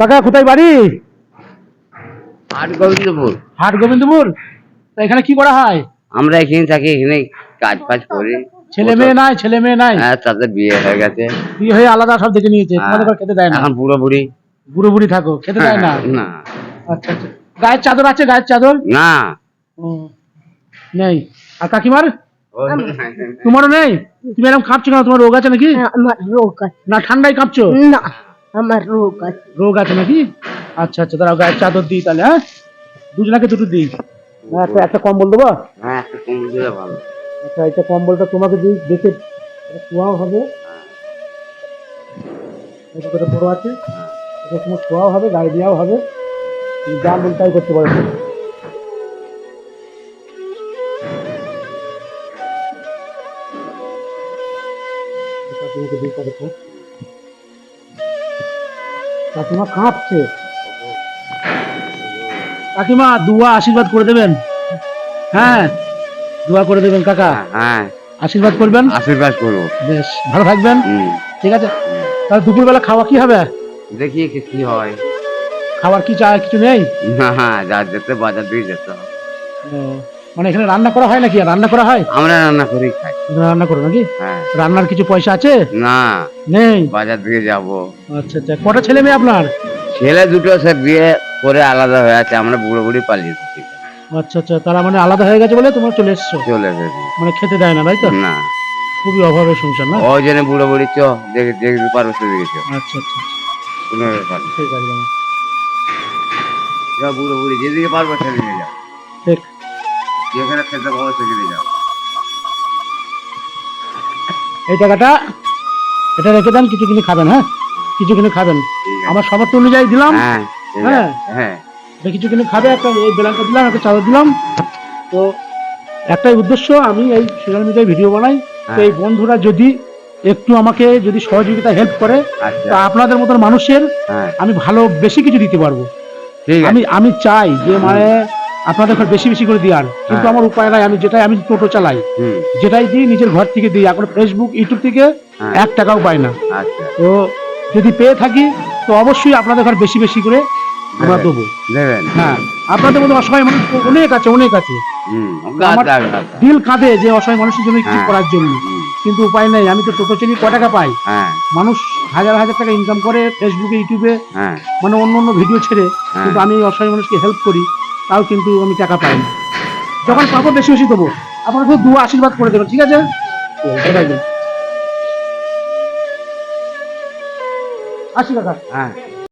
কাকা কোথায় বাড়ি? হাট গোবিন্দপুর। হাট গোবিন্দপুর। তা এখানে কি করা হয়? আমরা এখানে থাকি, এখানে কাজ ফাজ করি। ছেলে মেয়ে নাই? ছেলে মেয়ে নাই? হ্যাঁ, তাদের বিয়ে হয়ে গেছে। বিয়ে হয়ে আলাদা সব দেখে নিয়েছে, তোমাদের ঘর খেতে দেয় না? এখন বুড়ো বুড়ি। বুড়ো বুড়ি থাকো, খেতে দেয় না? না আচ্ছা আচ্ছা। গায়ের চাদর আছে? গায়ের চাদর না, নেই। আর কাকিমার? তোমারও নেই? তুমি এরকম কাঁপছো কেন? তোমার রোগ আছে নাকি? আমার রোগ আছে। না ঠান্ডায় কাঁপছো? না, আমার রোগ আছে। রোগ আছে নাকি? আচ্ছা আচ্ছা, দাঁড়াও গায়ের চাদর দিই তাহলে। হ্যাঁ, দুজনাকে দুটো দিই। একটা একটা কম্বল দেবো? হ্যাঁ, একটা কম দিলে ভালো। আচ্ছা, এটা কম্বলটা তোমাকে দিই, দেখে শোয়াও হবে। এটা করে বড় আছে, এটা তোমার শোয়াও হবে, গায়ে দেওয়াও হবে, তুমি যা মন তাই করতে পারো। এটা তোমাকে দিই, তা দেখো। কাকিমা কাঁপছে। কাকিমা দুয়া আশীর্বাদ করে দেবেন। হ্যাঁ, দোয়া করে দেবেন কাকা। হ্যাঁ, আশীর্বাদ করবেন। আশীর্বাদ করবো। বেশ, ভালো থাকবেন। ঠিক আছে, তাহলে দুপুরবেলা খাওয়া কি হবে? দেখি কি হয়। খাবার কি চায়? কিছু নেই? না, যা যেতে বাজার দিয়ে যেতে হবে। মানে এখানে রান্না করা হয় নাকি? রান্না করা হয়? আমরা রান্না করি খাই। রান্না করো নাকি? হ্যাঁ। রান্নার কিছু পয়সা আছে? না, নেই। বাজার দিয়ে যাব। আচ্ছা আচ্ছা, কটা ছেলে মেয়ে আপনার? ছেলে দুটো সে বিয়ে করে আলাদা হয়ে আছে, আমরা বুড়ো বুড়ি পালিয়ে এসেছি। আচ্ছা আচ্ছা, তারা মানে আলাদা হয়ে গেছে বলে তোমরা চলে এসছো? চলে গেছে। মানে খেতে দেয় না, তাই তো? না, খুবই অভাবের সংসার না? ওই জন্য বুড়ো বুড়ি দেখে দেখতে পারবো সে দেখেছো। আচ্ছা আচ্ছা, কোনো ব্যাপার না। ঠিক আছে। যাও বুড়ো বুড়ি, যেদিকে পারবো সেদিকে যাও। ঠিক। যেখানে খেতে পাবো সেখানে যাও। এই টাকাটা এটা রেখে দেন, কিছু কিনে খাবেন। হ্যাঁ, কিছু কিনে খাবেন, ঠিক আছে। আমার সামর্থ্য অনুযায়ী দিলাম। হ্যাঁ, ঠিক হ্যাঁ আছে। হ্যাঁ, এটা কিছু কিনে খাবে। একটা এই বেলাটা দিলাম, একটা চাদর দিলাম। তো একটাই উদ্দেশ্য, আমি এই সোশ্যাল মিডিয়ায় ভিডিও বানাই, তো এই বন্ধুরা যদি একটু আমাকে যদি সহযোগিতা হেল্প করে, আচ্ছা। তো আপনাদের মতন মানুষের হ্যাঁ, আমি ভালো বেশি কিছু দিতে পারবো। ঠিক আছে। আমি চাই যে মানে আপনাদের ঘর বেশি বেশি করে দেওয়ার, কিন্তু আমার উপায় নাই। আমি টোটো চালাই, যেটাই দিই নিজের ঘর থেকে দিই। এখন ফেসবুক ইউটিউব থেকে 1 টাকাও পাই না। আচ্ছা, তো যদি পেয়ে থাকি তো অবশ্যই আপনাদের ঘর বেশি বেশি করে আমরা দেবো। দেবেন। হ্যাঁ, আপনাদের মতো অসহায় মানুষ অনেক আছে, অনেক আছে। আমার দিল কাঁদে যে অসহায় মানুষের জন্য কিছু করার জন্য, কিন্তু উপায় নেই। আমি তো টোটো চালিয়ে ক টাকা পাই? মানুষ হাজার হাজার টাকা ইনকাম করে ফেসবুকে ইউটিউবে, মানে অন্য অন্য ভিডিও ছেড়ে, কিন্তু আমি এই অসহায় মানুষকে হেল্প করি, তাও কিন্তু আমি টাকা পাই না। যখন পাবো বেশি বেশি দেবো। আপনারা শুধু দুয়া আশীর্বাদ করে দেবেন, ঠিক আছে? আসি কাকা। হ্যাঁ।